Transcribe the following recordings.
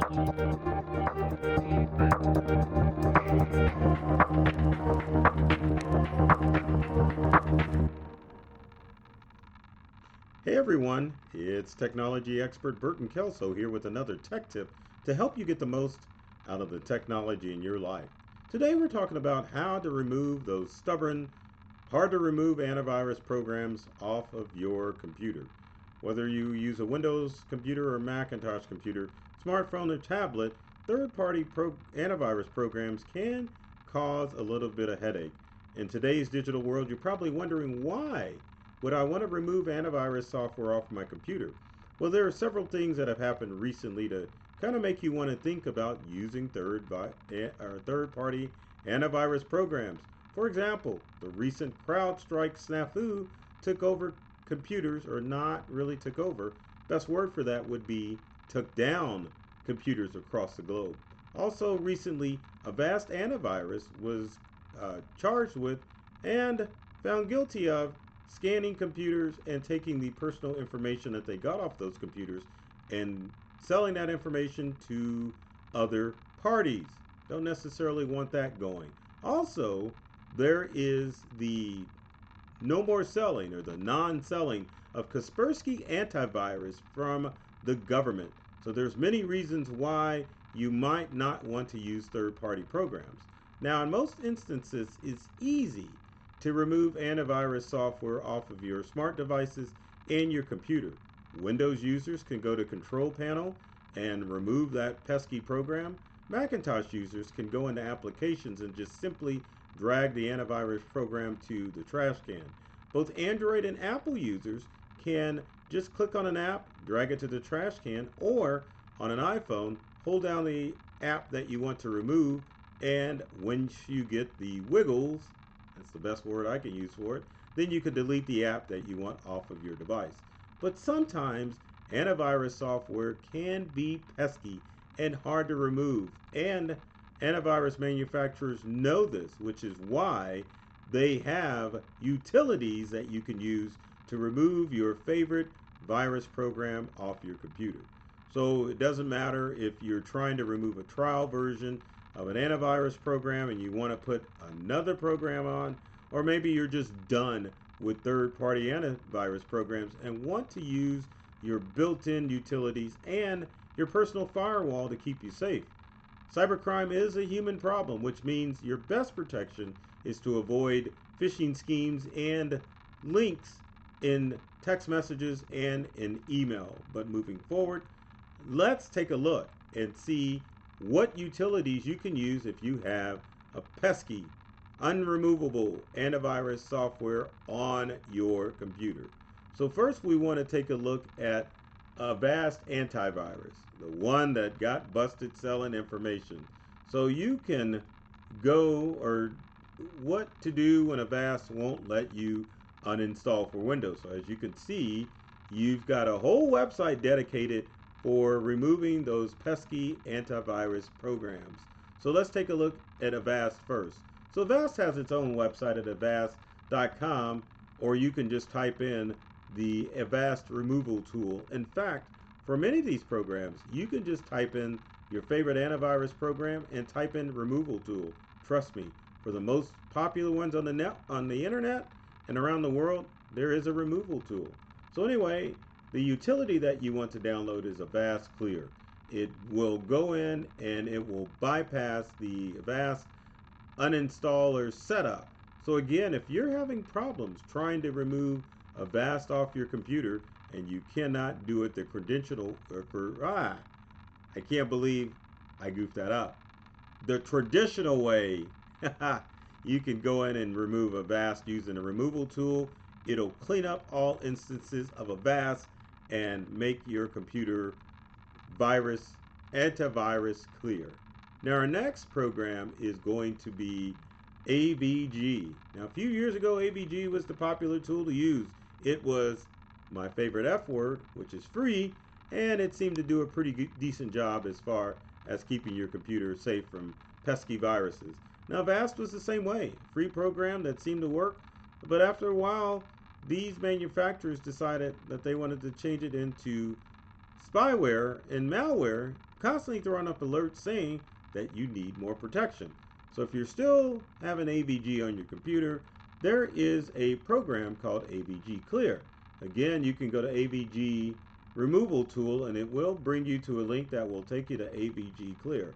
Hey everyone, it's technology expert Burton Kelso here with another tech tip to help you get the most out of the technology in your life. Today we're talking about how to remove those stubborn, hard to remove antivirus programs off of your computer. Whether you use a Windows computer or Macintosh computer, smartphone or tablet, third-party antivirus programs can cause a little bit of headache. In today's digital world, you're probably wondering why would I want to remove antivirus software off my computer? Well, there are several things that have happened recently to kind of make you want to think about using third-party antivirus programs. For example, the recent CrowdStrike snafu took over computers, or not really took over. Best word for that would be took down computers across the globe. Also, recently, Avast antivirus was charged with and found guilty of scanning computers and taking the personal information that they got off those computers and selling that information to other parties. Don't necessarily want that going. Also, there is the no more selling or the non-selling of Kaspersky antivirus from the government. So there's many reasons why you might not want to use third-party programs. Now, in most instances, it's easy to remove antivirus software off of your smart devices and your computer. Windows users can go to Control Panel and remove that pesky program. Macintosh users can go into Applications and just simply drag the antivirus program to the trash can. Both Android and Apple users can just click on an app, drag it to the trash can, or on an iPhone, hold down the app that you want to remove, and once you get the wiggles, that's the best word I can use for it, then you can delete the app that you want off of your device. But sometimes antivirus software can be pesky and hard to remove, and antivirus manufacturers know this, which is why they have utilities that you can use to remove your favorite virus program off your computer. So it doesn't matter if you're trying to remove a trial version of an antivirus program and you want to put another program on, or maybe you're just done with third-party antivirus programs and want to use your built-in utilities and your personal firewall to keep you safe. Cybercrime is a human problem, which means your best protection is to avoid phishing schemes and links in text messages and in email. But moving forward, let's take a look and see what utilities you can use if you have a pesky, unremovable antivirus software on your computer. So first we want to take a look at Avast antivirus, the one that got busted selling information. So you can go, or what to do when Avast won't let you uninstall for Windows. So as you can see, you've got a whole website dedicated for removing those pesky antivirus programs. So let's take a look at Avast first. So Avast has its own website at avast.com, or you can just type in the Avast removal tool. In fact, for many of these programs, you can just type in your favorite antivirus program and type in removal tool. Trust me, for the most popular ones on the internet and around the world, there is a removal tool. So anyway, the utility that you want to download is Avast Clear. It will go in and it will bypass the Avast uninstaller setup. So again, if you're having problems trying to remove Avast off your computer and you cannot do it the I can't believe I goofed that up. The traditional way, you can go in and remove Avast using a removal tool. It'll clean up all instances of Avast and make your computer antivirus clear. Now our next program is going to be AVG. Now a few years ago, AVG was the popular tool to use. It was my favorite F word, which is free, and it seemed to do a pretty decent job as far as keeping your computer safe from pesky viruses. Now Avast was the same way, free program that seemed to work, but after a while, these manufacturers decided that they wanted to change it into spyware and malware constantly throwing up alerts saying that you need more protection. So if you're still having AVG on your computer, there is a program called AVG Clear. Again, you can go to AVG removal tool and it will bring you to a link that will take you to AVG Clear.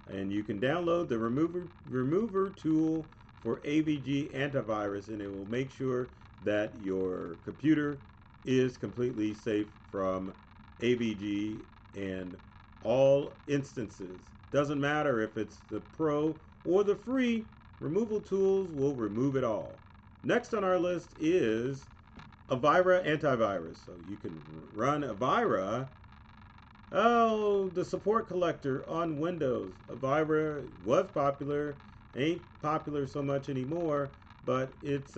And you can download the remover tool for AVG antivirus, and it will make sure that your computer is completely safe from AVG and all instances. Doesn't matter if it's the pro or the free, removal tools will remove it all. Next on our list is Avira antivirus. So you can run Avira. Oh, the support collector on Windows. Avira was popular, ain't popular so much anymore, but it's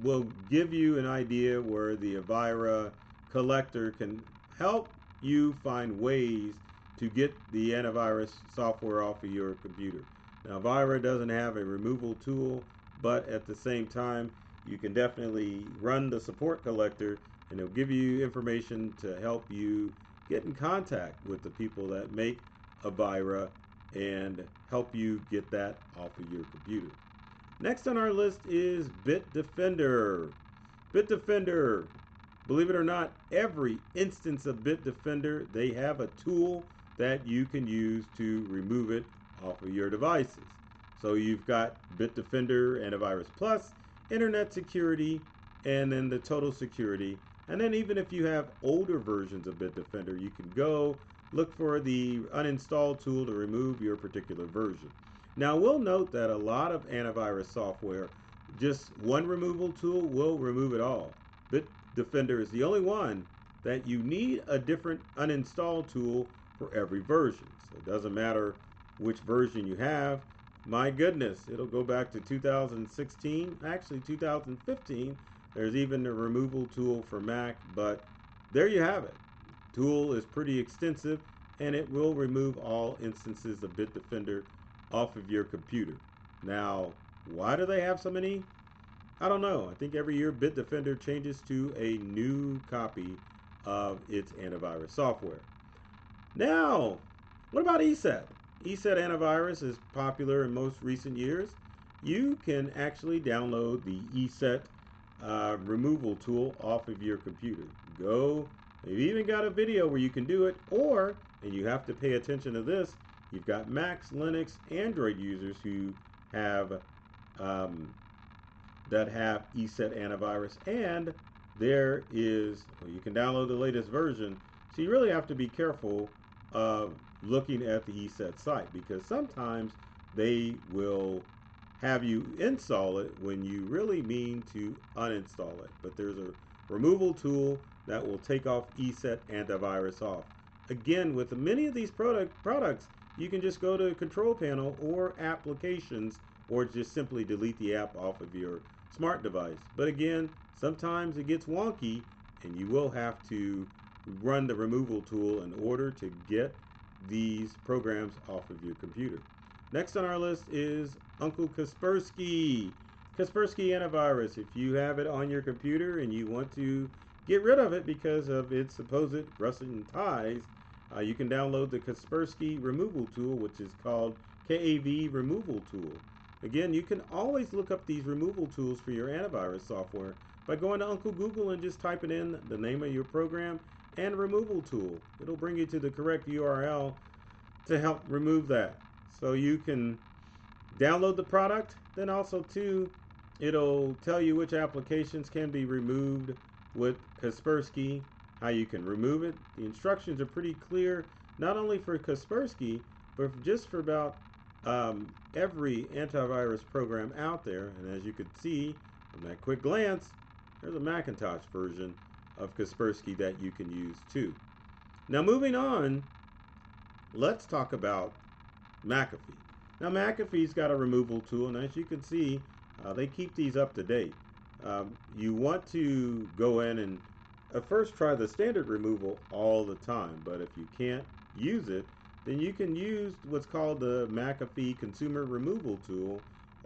will give you an idea where the Avira collector can help you find ways to get the antivirus software off of your computer. Now, Avira doesn't have a removal tool, but at the same time, you can definitely run the support collector and it'll give you information to help you get in contact with the people that make Avira and help you get that off of your computer. Next on our list is Bitdefender. Bitdefender, believe it or not, every instance of Bitdefender, they have a tool that you can use to remove it off of your devices. So you've got Bitdefender Antivirus Plus, Internet Security, and then the Total Security. And then even if you have older versions of Bitdefender, you can go look for the uninstall tool to remove your particular version. Now, we'll note that a lot of antivirus software, just one removal tool will remove it all. Bitdefender is the only one that you need a different uninstall tool for every version. So it doesn't matter which version you have. My goodness, it'll go back to 2016, actually 2015. There's even a removal tool for Mac, but there you have it. The tool is pretty extensive and it will remove all instances of Bitdefender off of your computer. Now, why do they have so many? I don't know. I think every year Bitdefender changes to a new copy of its antivirus software. Now, what about ESET? ESET antivirus is popular in most recent years. You can actually download the ESET removal tool off of your computer. They've even got a video where you can do it, or, and you have to pay attention to this, you've got Macs, Linux, Android users who have that have ESET antivirus, and there is, well, you can download the latest version. So you really have to be careful of looking at the ESET site, because sometimes they will have you install it when you really mean to uninstall it. But there's a removal tool that will take off ESET antivirus off. Again, with many of these products, you can just go to control panel or applications, or just simply delete the app off of your smart device. But again, sometimes it gets wonky and you will have to run the removal tool in order to get these programs off of your computer. Next on our list is Uncle Kaspersky. Kaspersky antivirus. If you have it on your computer and you want to get rid of it because of its supposed Russian ties, you can download the Kaspersky removal tool, which is called KAV removal tool. Again, you can always look up these removal tools for your antivirus software by going to Uncle Google and just typing in the name of your program and removal tool. It'll bring you to the correct URL to help remove that. So you can download the product, then also too, it'll tell you which applications can be removed with Kaspersky, how you can remove it. The instructions are pretty clear, not only for Kaspersky, but just for about every antivirus program out there. And as you could see from that quick glance, there's a Macintosh version of Kaspersky that you can use too. Now moving on, let's talk about McAfee. Now McAfee's got a removal tool, and as you can see, they keep these up to date. You want to go in and first try the standard removal all the time, but if you can't use it, then you can use what's called the McAfee Consumer Removal Tool,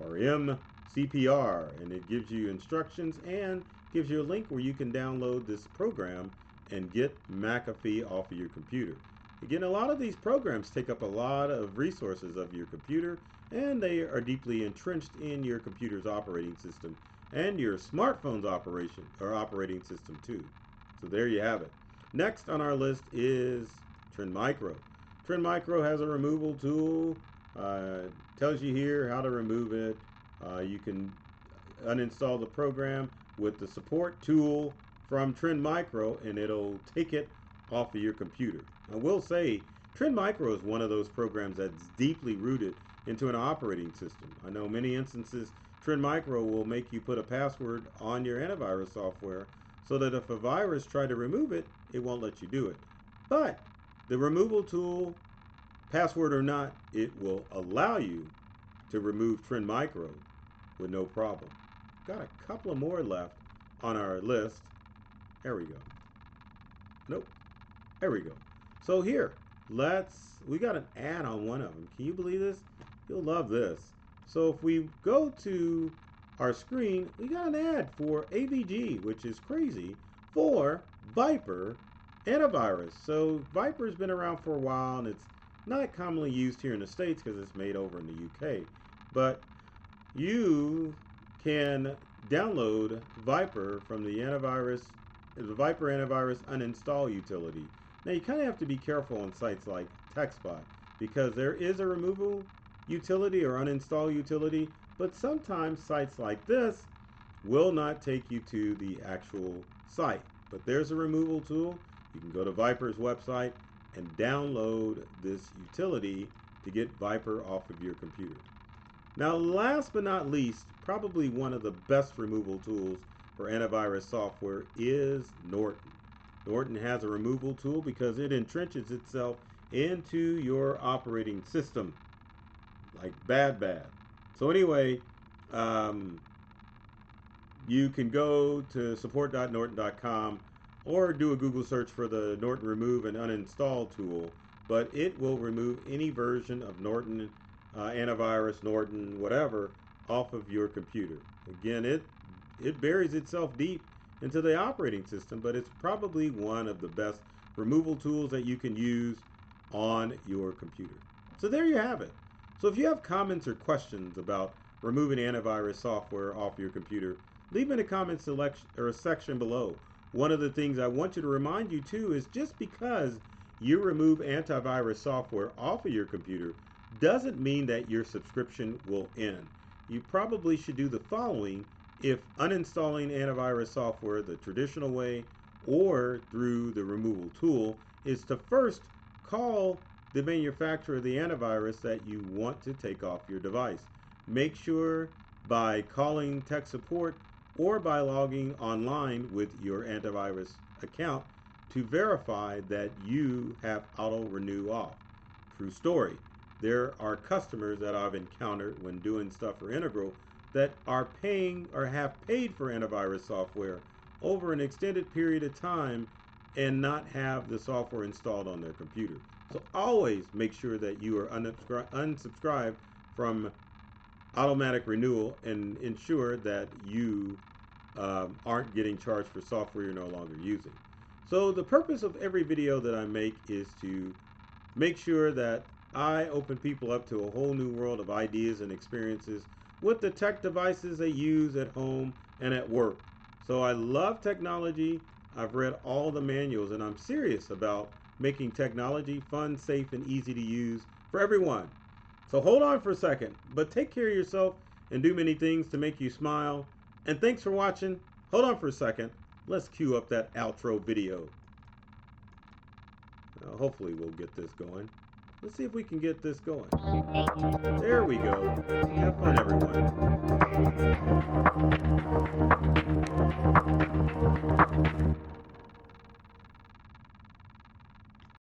or MCPR, and it gives you instructions and gives you a link where you can download this program and get McAfee off of your computer. Again, a lot of these programs take up a lot of resources of your computer, and they are deeply entrenched in your computer's operating system and your smartphone's operating system too. So there you have it. Next on our list is Trend Micro. Trend Micro has a removal tool. Tells you here how to remove it. You can uninstall the program with the support tool from Trend Micro, and it'll take it off of your computer. I will say Trend Micro is one of those programs that's deeply rooted into an operating system. I know many instances Trend Micro will make you put a password on your antivirus software so that if a virus tries to remove it, it won't let you do it. But the removal tool, password or not, it will allow you to remove Trend Micro with no problem. Got a couple of more left on our list. There we go. Nope. There we go. So here, we got an ad on one of them. Can you believe this? You'll love this. So if we go to our screen, we got an ad for AVG, which is crazy, for Viper antivirus. So Viper's been around for a while, and it's not commonly used here in the States because it's made over in the UK. But you can download Viper from the Viper antivirus uninstall utility. Now you kind of have to be careful on sites like TechSpot because there is a removal utility or uninstall utility, but sometimes sites like this will not take you to the actual site. But there's a removal tool. You can go to Viper's website and download this utility to get Viper off of your computer. Now, last but not least, probably one of the best removal tools for antivirus software is Norton. Norton has a removal tool because it entrenches itself into your operating system, like bad. So anyway, you can go to support.norton.com or do a Google search for the Norton Remove and Uninstall tool, but it will remove any version of Norton antivirus, Norton, whatever, off of your computer. Again, it buries itself deep into the operating system, but it's probably one of the best removal tools that you can use on your computer. So there you have it. So if you have comments or questions about removing antivirus software off your computer, leave in the comment section below. One of the things I want you to remind you too is just because you remove antivirus software off of your computer doesn't mean that your subscription will end. You probably should do the following if uninstalling antivirus software the traditional way or through the removal tool is to first call the manufacturer of the antivirus that you want to take off your device. Make sure by calling tech support or by logging online with your antivirus account to verify that you have auto renew off. True story. There are customers that I've encountered when doing stuff for Integral that are paying or have paid for antivirus software over an extended period of time and not have the software installed on their computer. So always make sure that you are unsubscribed from automatic renewal and ensure that you aren't getting charged for software you're no longer using. So the purpose of every video that I make is to make sure that I open people up to a whole new world of ideas and experiences with the tech devices they use at home and at work. So I love technology. I've read all the manuals, and I'm serious about making technology fun, safe, and easy to use for everyone. So hold on for a second, but take care of yourself and do many things to make you smile. And thanks for watching. Hold on for a second. Let's cue up that outro video. Hopefully we'll get this going. Let's see if we can get this going. There we go. Have fun, everyone.